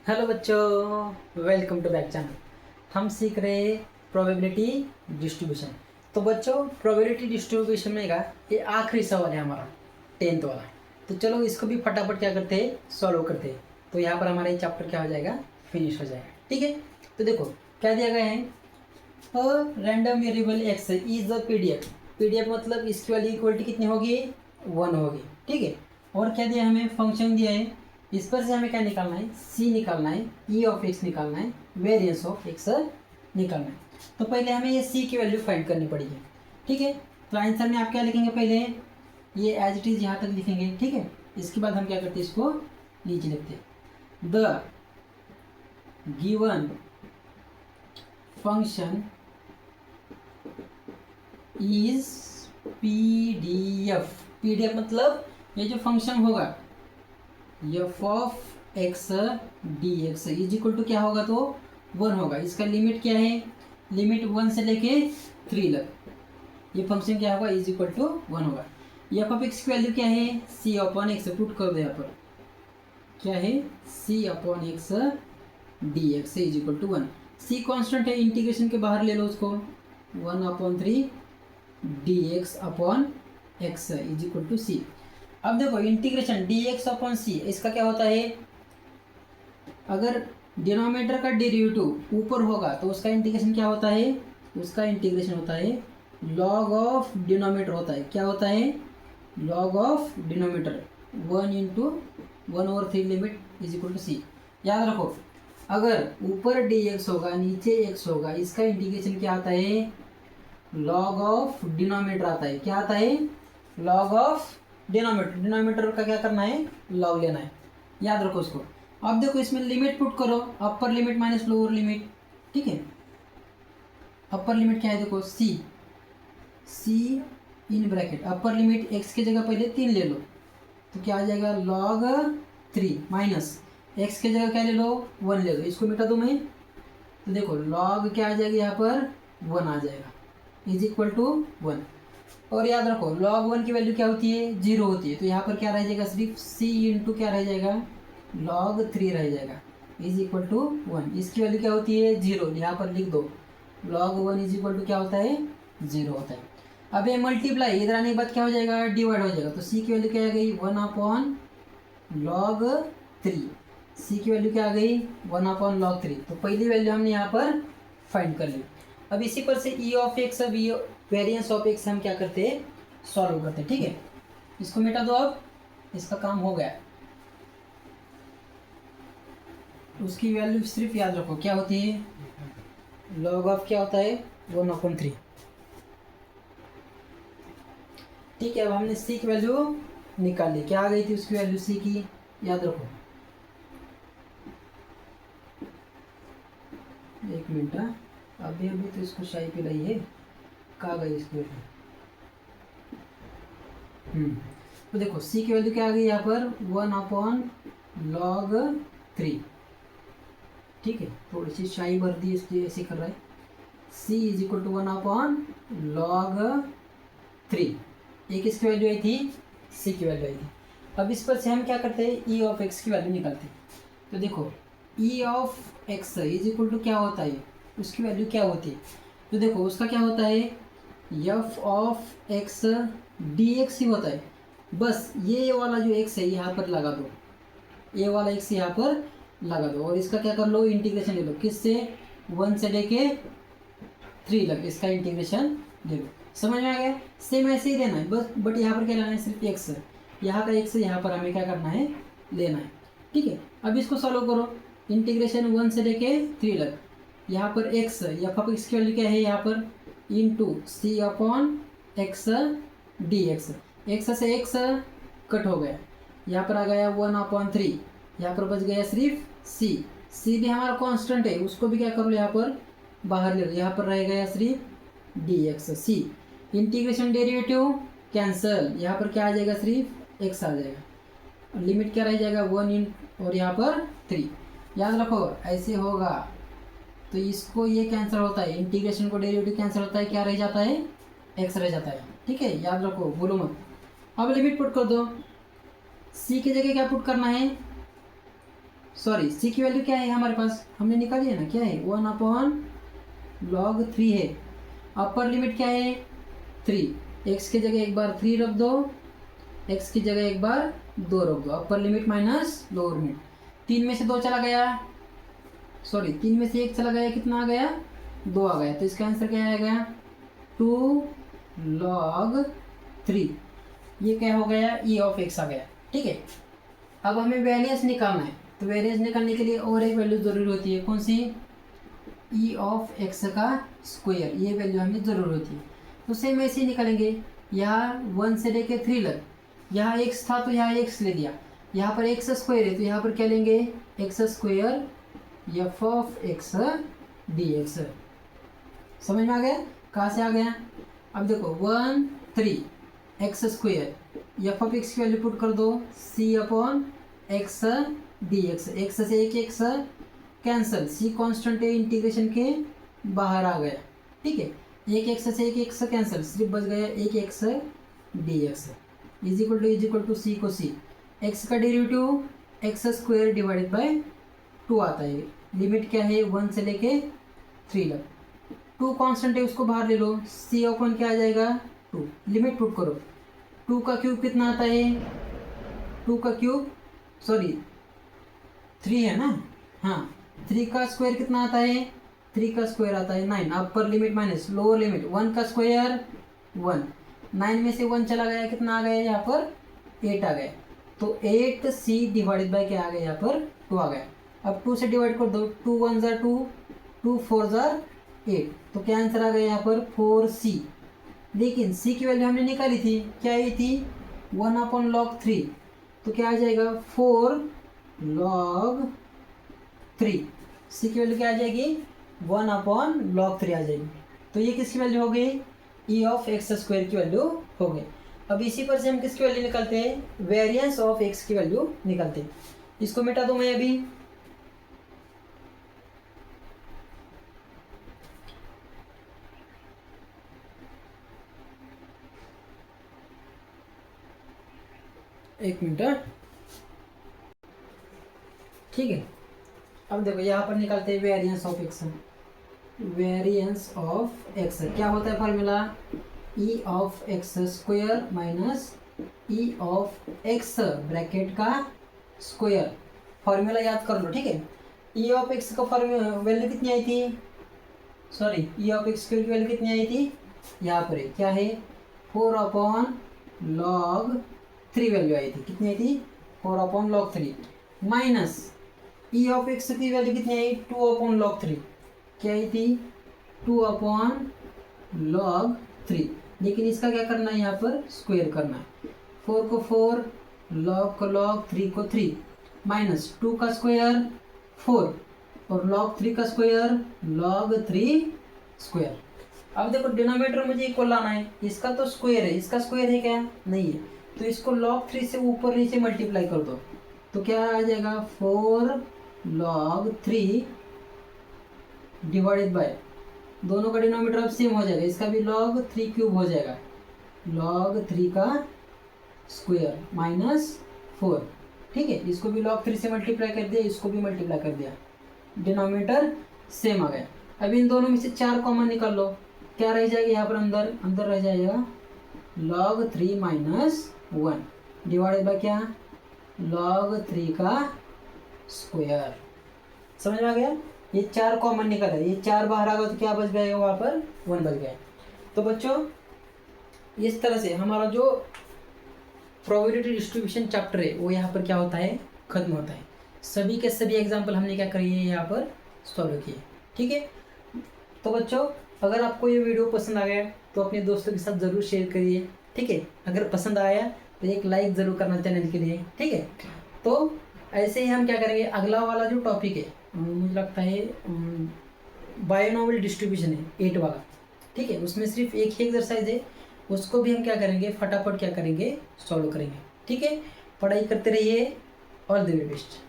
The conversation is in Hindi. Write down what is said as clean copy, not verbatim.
हेलो बच्चों, वेलकम टू बैक चैनल। हम सीख रहे प्रोबेबिलिटी डिस्ट्रीब्यूशन। तो बच्चों, प्रोबेबिलिटी डिस्ट्रीब्यूशन में का ये आखिरी सवाल है हमारा 10th वाला। तो चलो इसको भी फटाफट क्या करते हैं, सॉल्व करते हैं। तो यहाँ पर हमारा ये चैप्टर क्या हो जाएगा, फिनिश हो जाएगा। ठीक है, तो देखो क्या दिया गया है, random variable x is the PDF. PDF मतलब इसकी वाली इक्वलिटी कितनी होगी, 1 होगी। ठीक है, और क्या दिया हमें, फंक्शन दिया है। इस पर से हमें क्या निकालना है, सी निकालना है, ई ऑफ एक्स निकालना है, वेरिएंस ऑफ एक्स निकालना है। तो पहले हमें ये सी की वैल्यू फाइंड करनी पड़ेगी। ठीक है, तो आंसर में आप क्या लिखेंगे, पहले ये एज इट इज़ यहाँ तक लिखेंगे। ठीक है, इसके बाद हम क्या करते हैं, इसको नीचे लिखते हैं। The given function is PDF. PDF मतलब ये जो फंक्शन होगा f of x d x is equal to क्या होगा, तो 1 होगा। इसका लिमिट क्या है, लिमिट 1 से लेके 3 तक ये फंक्शन क्या होगा, इज इक्वल टू 1 होगा। एफ ऑफ एक्स की वैल्यू क्या है, सी अपॉन एक्स। पुट कर दो यहाँ पर, क्या है, C upon x d x is equal to 1। C constant है, इंटीग्रेशन के बाहर ले लो उसको, 1/3 d x upon x is equal to C. अब देखो integration d x upon C, इसका क्या होता है, अगर डिनोमिनेटर का डेरिवेटिव ऊपर होगा तो उसका इंटीग्रेशन क्या होता है, उसका इंटीग्रेशन होता है लॉग ऑफ डिनोमिनेटर होता है। क्या होता है, log of denominator 1/1/3 limit is equal to C. याद रखो, अगर ऊपर डी एक्स होगा नीचे एक्स होगा, इसका इंटीग्रेशन क्या आता है, लॉग ऑफ डिनोमिनेटर आता है। क्या आता है, लॉग ऑफ डिनोमिनेटर। डिनोमिनेटर का क्या करना है, लॉग लेना है। याद रखो उसको। अब देखो इसमें लिमिट पुट करो, upper limit minus lower limit. ठीक है, अपर लिमिट क्या है, देखो C, C in bracket upper limit x की जगह पहले 3 ले लो, तो क्या आ जाएगा, log 3 माइनस एक्स की जगह क्या ले लो, 1 ले लो। इसको मिटा दो मैं, तो देखो log क्या आ जाएगा, यहाँ पर 1 आ जाएगा इज इक्वल टू 1। और याद रखो log 1 की वैल्यू क्या होती है, 0 होती है। तो यहाँ पर क्या रह जाएगा, सिर्फ c इंटू क्या रह जाएगा, log 3 रह जाएगा इज इक्वल टू 1। इसकी वैल्यू क्या होती है, 0, यहाँ पर लिख दो, log 1 इज इक्वल टू क्या होता है, 0 होता है। अब ये मल्टीप्लाई इधर आने के बाद क्या हो जाएगा, डिवाइड हो जाएगा। तो c की वैल्यू क्या आ गई, 1/log 3। c की वैल्यू क्या आ गई, 1/log 3। तो पहली वैल्यू हमने यहाँ पर फाइंड कर ली। अब इसी पर से ई ऑफ एक्स, अब ये वेरिएंस ऑफ एक्स हम क्या करते हैं, सॉल्व करते हैं। ठीक है, इसको मिटा दो, अब इसका काम हो गया। उसकी वैल्यू सिर्फ याद रखो क्या होती है, लॉग ऑफ क्या होता है, 1/3। ठीक है, अब हमने सी की वैल्यू निकाल ली। क्या आ गई थी उसकी वैल्यू सी की, याद रखो, एक मिनट। अभी अभी तो इसको शाही पिलाई है, कहाँ गई इसकी वैल्यू। तो देखो सी की वैल्यू क्या आ गई यहाँ पर, 1/log 3। ठीक है, थोड़ी सी शाही भर दी इसलिए ऐसे कर रहा है। सी इज इक्वल टू 1/log 3। एक इसकी वैल्यू आई थी, सी की वैल्यू आई थी। अब इस पर से हम क्या करते हैं, ई ऑफ एक्स की वैल्यू निकालते हैं। तो देखो e of x is equal to क्या होता है, उसकी वैल्यू क्या होती है। तो देखो उसका क्या होता है, f of x d x ही होता है। बस ये वाला जो एक्स है यहाँ पर लगा दो, ये वाला एक्स यहाँ पर लगा दो, और इसका क्या कर लो, इंटीग्रेशन ले लो। किससे, 1 से लेके 3 तक इसका इंटीग्रेशन ले लो। समझ में आ गया, सेम ऐसे ही देना है बस, बट यहाँ पर क्या लेना है, सिर्फ एक्स। यहाँ का एक्स यहाँ पर हमें क्या करना है, लेना है। ठीक है, अब इसको सॉल्व करो, इंटीग्रेशन 1 से लेके 3 तक। यहाँ पर एक्स, या फक एक्स की वैल्यू क्या है यहाँ पर, into C upon x d x. X से एक्स कट हो गया, यहाँ पर आ गया 1/3। यहाँ पर बच गया सिर्फ सी। सी भी हमारा कांस्टेंट है, उसको भी क्या कर लो, यहाँ पर बाहर ले लो। यहाँ पर रह गया सिर्फ डी एक्स सी। इंटीग्रेशन डेरिवेटिव कैंसल, यहाँ पर क्या आ जाएगा, सिर्फ एक्स आ जाएगा। लिमिट क्या रह जाएगा, 1 और यहाँ पर 3। याद रखो ऐसे होगा तो इसको ये कैंसिल होता है, इंटीग्रेशन को डेरिवेटिव कैंसिल होता है, क्या रह जाता है, एक्स रह जाता है। ठीक है, याद रखो, बोलो मत। अब लिमिट पुट कर दो, सी की जगह क्या पुट करना है, सॉरी सी की वैल्यू क्या है हमारे पास, हमने निकाली है ना, क्या है 1/log 3 है। अपर लिमिट क्या है 3, एक्स की जगह एक बार 3 रख दो, एक्स की जगह एक बार 2 रख दो, अपर लिमिट माइनस लोअर लिमिट। 3 में से 2 चला गया, सॉरी 3 में से 1 चला गया, कितना आ गया 2 आ गया, तो इसका आंसर क्या आएगा 2log 3। ये क्या हो गया ई ऑफ एक्स आ गया। ठीक है, अब हमें वेरिएंस निकालना है, तो वेरिएंस निकालने के लिए और एक वैल्यू जरूरी होती है, कौन सी, ई ऑफ एक्स का स्क्वायर, ये वैल्यू हमें ज़रूर होती है। तो सेम ऐसे ही निकालेंगे, यहाँ 1 से लेके 3 लग, यहाँ एक्स था तो यहाँ एक्स ले दिया, यहाँ पर एक्स स्क्वायर है तो यहाँ पर क्या लेंगे x square f of x d x. समझ में आ गया, कहाँ से आ गया, अब देखो 1 3 x square f of x की वैल्यू पुट कर दो, C upon x d x, x से एक एक्स कैंसल, सी कांस्टेंट है इंटीग्रेशन के बाहर आ गया। ठीक है, एक एक्स से एक एक्स कैंसल, सिर्फ बच गया एक x d x is equal to C को सी, एक्स का derivative x square divided by 2 आता है। लिमिट क्या है 1 से लेके 3 तक, 2 कांस्टेंट है उसको बाहर ले लो, सी ओपन क्या आ जाएगा 2, लिमिट पुट करो, 2 का क्यूब कितना आता है, 2 का क्यूब सॉरी 3 है ना, हाँ 3 का स्क्वायर कितना आता है, 3 का स्क्वायर आता है 9, अपर लिमिट माइनस लोअर लिमिट, 1 का स्क्वायर 1, 9 में से 1 चला गया, कितना आ गया यहाँ पर 8 आ गया, तो 8 सी डिवाइडेड बाय क्या आ गया यहाँ पर 2 आ गया। अब 2 से डिवाइड कर दो, 2 1 ज़ा 2, 2 4 ज़ा 8, तो क्या आंसर आ गया यहाँ पर 4C। लेकिन C की वैल्यू हमने निकाली थी, क्या आई थी 1/log 3, तो क्या आ जाएगा 4log 3, C की वैल्यू क्या आ जाएगी 1/log 3 आ जाएगी। तो ये किसकी वैल्यू हो गई, ई ऑफ एक्स स्क्वायर की वैल्यू हो गई। अब इसी पर से हम किसकी वैल्यू निकालते हैं, वेरिएंस ऑफ एक्स की वैल्यू निकालते हैं। इसको मिटा दूं मैं अभी, एक मिनट। ठीक है, अब देखो यहाँ पर निकालते हैं variance of x. Variance of x क्या होता है formula, E of x square minus E of x bracket का स्क्वायर, फार्मूला याद कर लो। ठीक है, ई ऑफ एक्स का फार्मूला वैल्यू कितनी आई थी, सॉरी ई ऑफ एक्स की वैल्यू कितनी आई थी, यहाँ पर है क्या है 4/log 3 वैल्यू आई थी, कितनी आई थी 4/log 3, minus E of x की वैल्यू कितनी आई 2/log 3, क्या आई थी 2/log 3। लेकिन इसका क्या करना है, यहाँ पर स्क्वायर करना है, 4 को 4, log को log, 3 को 3, माइनस 2 का स्क्वायर 4 और log 3 का स्क्वायर log 3 स्क्वायर। अब देखो डिनोमिनेटर मुझे इक्वल लाना है, इसका तो स्क्वायर है, इसका स्क्वायर है क्या नहीं है, तो इसको log 3 से ऊपर नीचे मल्टीप्लाई कर दो, तो क्या आ जाएगा 4log 3 डिवाइडेड बाय, दोनों का डिनोमिनेटर अब सेम हो जाएगा, इसका भी log 3 क्यूब हो जाएगा, log 3 का स्क्वायर माइनस 4। ठीक है, इसको भी log 3 से मल्टीप्लाई कर दिया, इसको भी मल्टीप्लाई कर दिया, डिनोमिनेटर सेम आ गया। अब इन दोनों में से 4 कॉमन निकाल लो, क्या रह जाएगा यहाँ पर अंदर रह जाएगा log 3 माइनस 1 डिवाइडेड बाय क्या log 3 का स्क्वायर। समझ में आ गया, ये 4 कॉमन निकल है, ये 4 बाहर आ गया तो क्या बच गया वहाँ पर 1 बच गया। तो बच्चों इस तरह से हमारा जो प्रोबेबिलिटी डिस्ट्रीब्यूशन चैप्टर है वो यहाँ पर क्या होता है खत्म होता है। सभी के सभी एग्जाम्पल हमने क्या करी है यहाँ पर सॉल्व किए। ठीक है, तो बच्चों अगर आपको ये वीडियो पसंद आ गया तो अपने दोस्तों के साथ ज़रूर शेयर करिए। ठीक है, अगर पसंद आया तो एक लाइक ज़रूर करना चैनल के लिए। ठीक है, तो ऐसे ही हम क्या करेंगे, अगला वाला जो टॉपिक है मुझे लगता है बायोनोवल डिस्ट्रीब्यूशन है 8 वाला। ठीक है, उसमें सिर्फ एक ही एक्सरसाइज है, उसको भी हम क्या करेंगे फटाफट क्या करेंगे सॉल्व करेंगे। ठीक है, पढ़ाई करते रहिए, ऑल द वे बेस्ट।